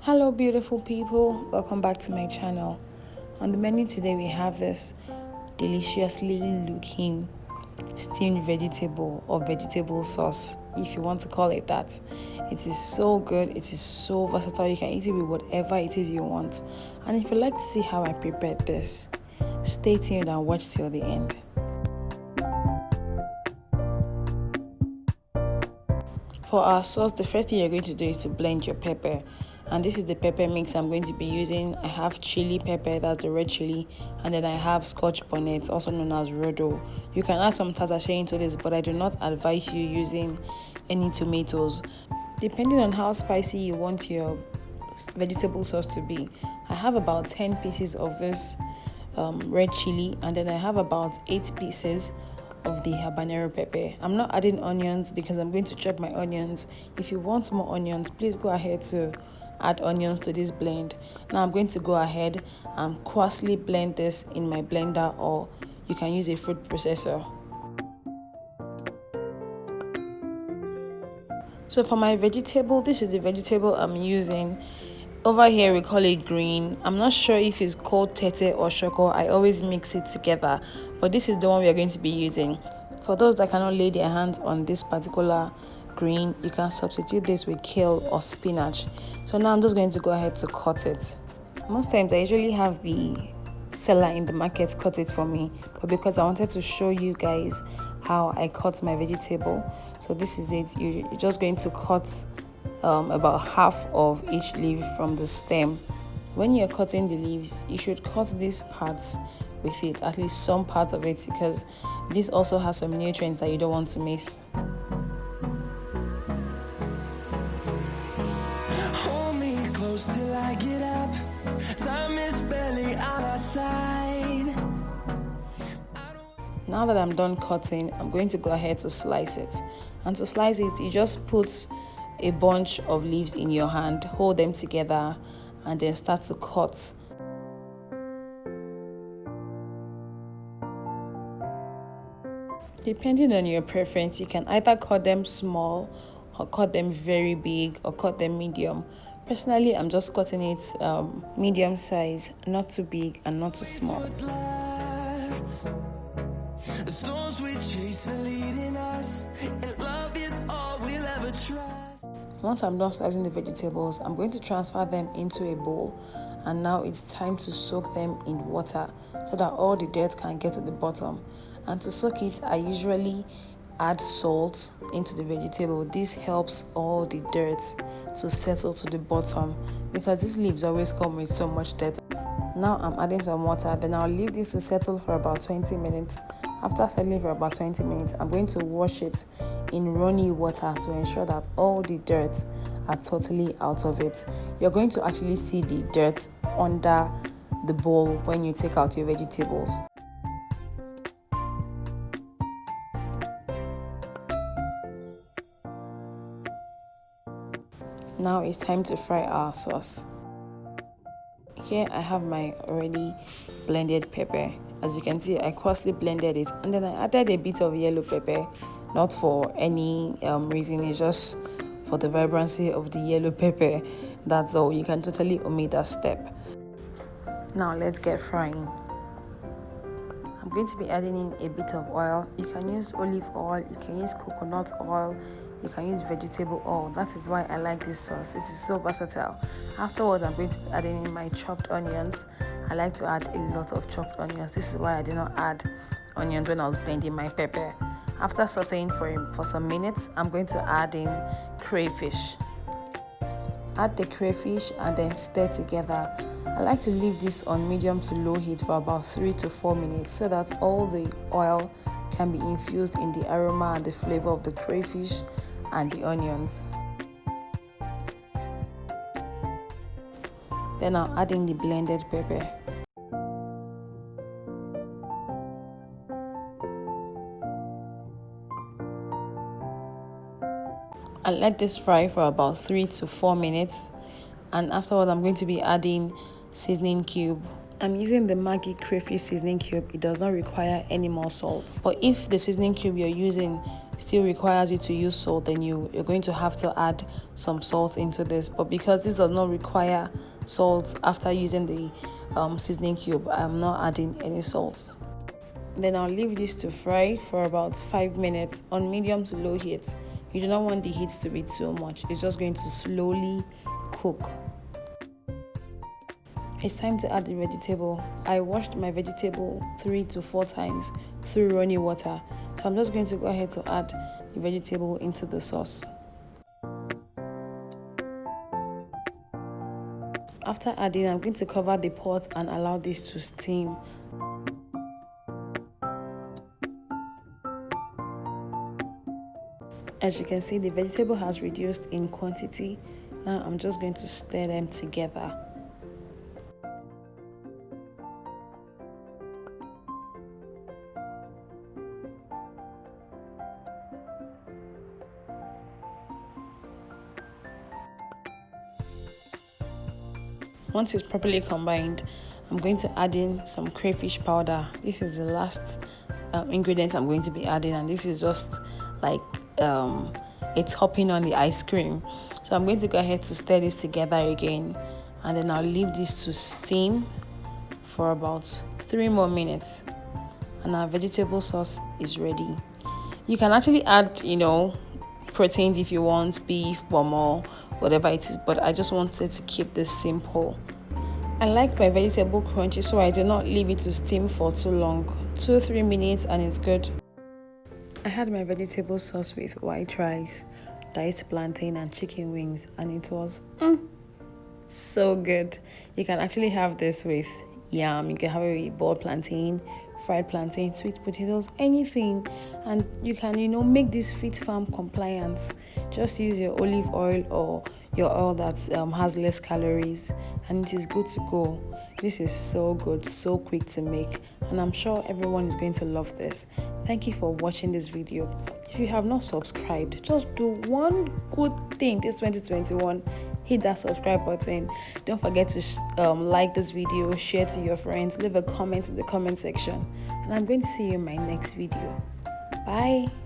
Hello beautiful people, welcome back to my channel. On the menu today we have this deliciously looking steamed vegetable or vegetable sauce, if you want to call it that. It is so good, it is so versatile, you can eat it with whatever it is you want. And if you'd like to see how I prepared this, stay tuned and watch till the end. For our sauce, the first thing you're going to do is to blend your pepper. And this is the pepper mix I'm going to be using. I have chili pepper, that's the red chili, and then I have scotch bonnet, also known as rodo. You can add some tazache into this, but I do not advise you using any tomatoes. Depending on how spicy you want your vegetable sauce to be, I have about 10 pieces of this red chili, and then I have about 8 pieces of the habanero pepper. I'm not adding onions because I'm going to chop my onions. If you want more onions, please go ahead to add onions to this blend. Now I'm going to go ahead and coarsely blend this in my blender, or you can use a food processor. So for my vegetable, this is the vegetable I'm using. Over here we call it green. I'm not sure if it's called tete or shoko. I always mix it together, but this is the one we are going to be using. For those that cannot lay their hands on this particular green, you can substitute this with kale or spinach. So now I'm just going to go ahead to cut it. Most times I usually have the seller in the market cut it for me, but because I wanted to show you guys how I cut my vegetable, so this is it. You're just going to cut about half of each leaf from the stem. When you're cutting the leaves, you should cut these parts with it, at least some part of it, because this also has some nutrients that you don't want to miss. Hold me close till I get up. Time is barely on our side. Now that I'm done cutting, I'm going to go ahead to slice it. And to slice it, you just put a bunch of leaves in your hand, hold them together, and then start to cut. Depending on your preference, you can either cut them small or cut them very big or cut them medium. Personally, I'm just cutting it medium size, not too big and not too small. The storms we chase are leading us, and love is all we'll ever trust. Once I'm done slicing the vegetables, I'm going to transfer them into a bowl, and now it's time to soak them in water so that all the dirt can get to the bottom. And to soak it, I usually add salt into the vegetable. This helps all the dirt to settle to the bottom because these leaves always come with so much dirt. Now I'm adding some water, then I'll leave this to settle for about 20 minutes. After settling for about 20 minutes, I'm going to wash it in runny water to ensure that all the dirt are totally out of it. You're going to actually see the dirt under the bowl when you take out your vegetables. Now it's time to fry our sauce. Here I have my already blended pepper. As you can see, I coarsely blended it, and then I added a bit of yellow pepper, not for any reason, it's just for the vibrancy of the yellow pepper. That's all. You can totally omit that step. Now let's get frying. I'm going to be adding in a bit of oil. You can use olive oil, you can use coconut oil, you can use vegetable oil. That is why I like this sauce. It is so versatile. Afterwards, I'm going to be adding in my chopped onions. I like to add a lot of chopped onions. This is why I did not add onions when I was blending my pepper. After sauteing for some minutes, I'm going to add in crayfish. Add the crayfish and then stir together. I like to leave this on medium to low heat for about 3 to 4 minutes so that all the oil can be infused in the aroma and the flavor of the crayfish and the onions. Then I'll add in the blended pepper. I'll let this fry for about 3 to 4 minutes, and afterwards I'm going to be adding seasoning cube. I'm using the Maggi crayfish seasoning cube. It does not require any more salt. But if the seasoning cube you're using still requires you to use salt, then you're going to have to add some salt into this. But because this does not require salt after using the seasoning cube, I'm not adding any salt. Then I'll leave this to fry for about 5 minutes on medium to low heat. You do not want the heat to be too much. It's just going to slowly cook. It's time to add the vegetable. I washed my vegetable 3 to 4 times through running water. So I'm just going to go ahead to add the vegetable into the sauce. After adding, I'm going to cover the pot and allow this to steam. As you can see, the vegetable has reduced in quantity. Now I'm just going to stir them together. Once it's properly combined, I'm going to add in some crayfish powder. This is the last ingredient I'm going to be adding, and this is just like a topping on the ice cream. So I'm going to go ahead to stir this together again, and then I'll leave this to steam for about 3 more minutes, and our vegetable sauce is ready. You can actually add, proteins if you want, beef, more, whatever it is, but I just wanted to keep this simple. I like my vegetable crunchy, so I do not leave it to steam for too long. 2-3 minutes and it's good. I had my vegetable sauce with white rice, diced plantain and chicken wings, and it was so good. You can actually have this with yam, you can have it with boiled plantain, fried plantain, sweet potatoes, anything, and you can make this Fit Farm compliant. Just use your olive oil or your oil that has less calories, and it is good to go. This is so good, so quick to make, and I'm sure everyone is going to love this. Thank you for watching this video. If you have not subscribed, just do one good thing this 2021. Hit that subscribe button. Don't forget to like this video, share to your friends, leave a comment in the comment section, and I'm going to see you in my next video. Bye.